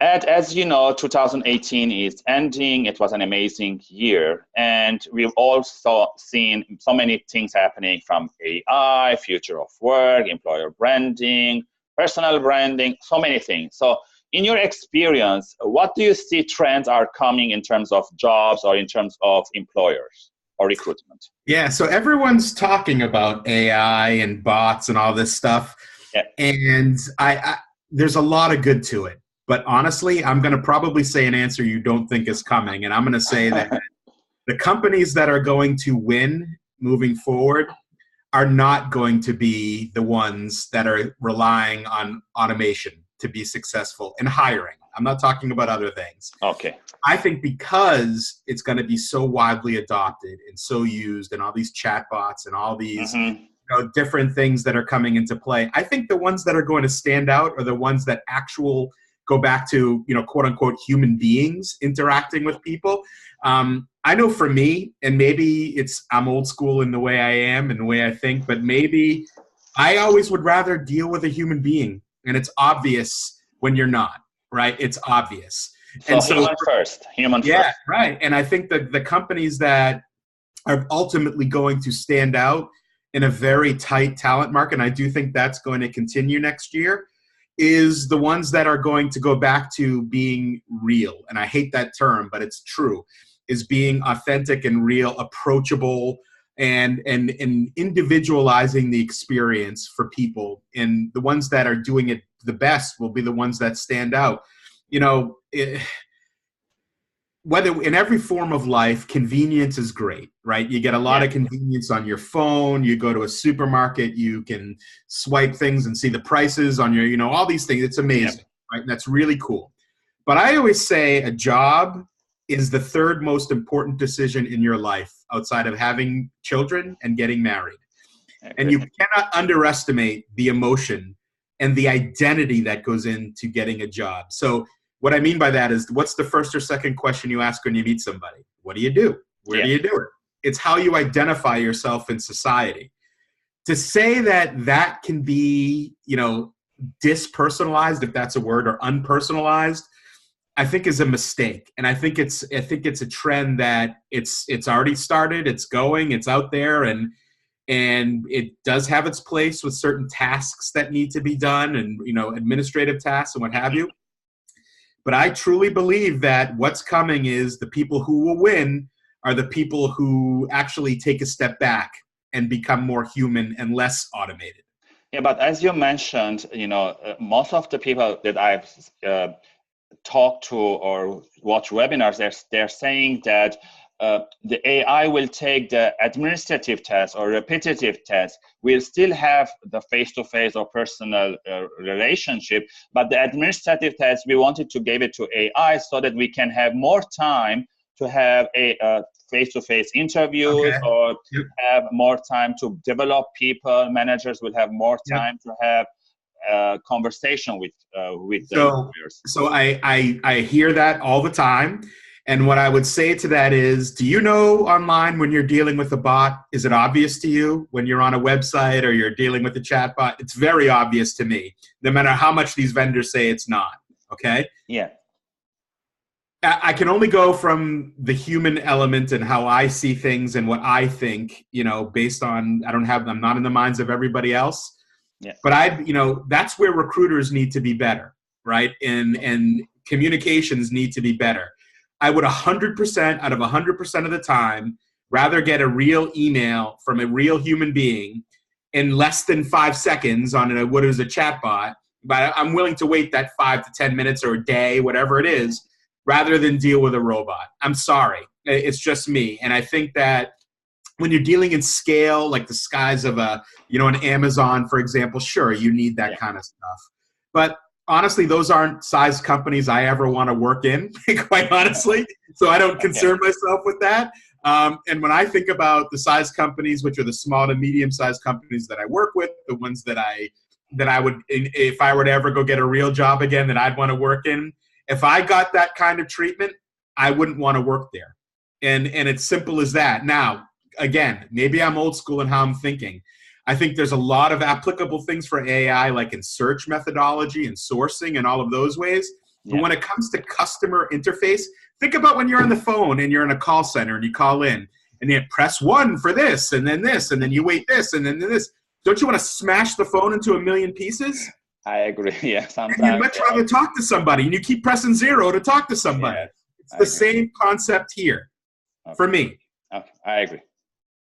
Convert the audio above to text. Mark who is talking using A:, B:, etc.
A: And as you know, 2018 is ending. It was an amazing year. And we've also seen so many things happening from AI, future of work, employer branding, personal branding, so many things. So in your experience, what do you see trends are coming in terms of jobs or in terms of employers or recruitment?
B: Yeah, so everyone's talking about AI and bots and all this stuff,
A: Yeah.
B: and I there's a lot of good to it. But honestly, I'm going to probably say an answer you don't think is coming, and I'm going to say that the companies that are going to win moving forward are not going to be the ones that are relying on automation to be successful in hiring. I'm not talking about other things.
A: Okay.
B: I think because it's going to be so widely adopted and so used, and all these chatbots and all these different things that are coming into play, I think the ones that are going to stand out are the ones that go back to, quote unquote, human beings interacting with people. I know for me, and maybe I'm old school in the way I am and the way I think, but maybe I always would rather deal with a human being, and it's obvious when you're not, right? It's obvious.
A: So human first.
B: Yeah, right. And I think that the companies that are ultimately going to stand out in a very tight talent market, and I do think that's going to continue next year, is the ones that are going to go back to being real. And I hate that term, but it's true, is being authentic and real, approachable, and individualizing the experience for people. And the ones that are doing it the best will be the ones that stand out. Whether in every form of life, convenience is great, right? You get a lot of convenience on your phone. You go to a supermarket, you can swipe things and see the prices on your, all these things. It's amazing, right? And that's really cool. But I always say a job is the third most important decision in your life outside of having children and getting married. And you cannot underestimate the emotion and the identity that goes into getting a job. So what I mean by that is, what's the first or second question you ask when you meet somebody? What do you do? Where do you do it? It's how you identify yourself in society. To say that can be, dispersonalized, if that's a word, or unpersonalized, I think is a mistake. And I think it's a trend that it's already started, it's going, it's out there, and it does have its place with certain tasks that need to be done, and administrative tasks and what have you. But I truly believe that what's coming is the people who will win are the people who actually take a step back and become more human and less automated.
A: Yeah, but as you mentioned, most of the people that I've talked to or watch webinars, they're saying that the AI will take the administrative tasks or repetitive tasks. We'll still have the face-to-face or personal relationship, but the administrative tasks, we wanted to give it to AI so that we can have more time to have a face-to-face interviews, or have more time to develop people. Managers will have more time to have conversation with the employers.
B: So I hear that all the time. And what I would say to that is, do you know online when you're dealing with a bot, is it obvious to you when you're on a website or you're dealing with a chat bot? It's very obvious to me, no matter how much these vendors say it's not, okay?
A: Yeah.
B: I can only go from the human element and how I see things and what I think, based on, I'm not in the minds of everybody else.
A: Yeah.
B: But that's where recruiters need to be better, right? And communications need to be better. I would 100% out of 100% of the time rather get a real email from a real human being in less than 5 seconds on what is a chat bot, but I'm willing to wait that 5 to 10 minutes or a day, whatever it is, rather than deal with a robot. I'm sorry. It's just me. And I think that when you're dealing in scale, like the skies of an Amazon, for example, sure, you need that kind of stuff. But honestly, those aren't size companies I ever want to work in, quite honestly. So I don't concern myself with that. And when I think about the size companies, which are the small to medium-sized companies that I work with, the ones that I would, if I were to ever go get a real job again, that I'd want to work in, if I got that kind of treatment, I wouldn't want to work there. And it's simple as that. Now, again, maybe I'm old school in how I'm thinking. I think there's a lot of applicable things for AI, like in search methodology and sourcing and all of those ways. But when it comes to customer interface, think about when you're on the phone and you're in a call center and you call in and you press 1 for this, and then you wait this, and then this. Don't you want to smash the phone into a million pieces?
A: I agree. Yeah, sometimes.
B: And you'd much rather talk to somebody, and you keep pressing 0 to talk to somebody.
A: Yes,
B: it's the same concept here for me.
A: Okay, I agree.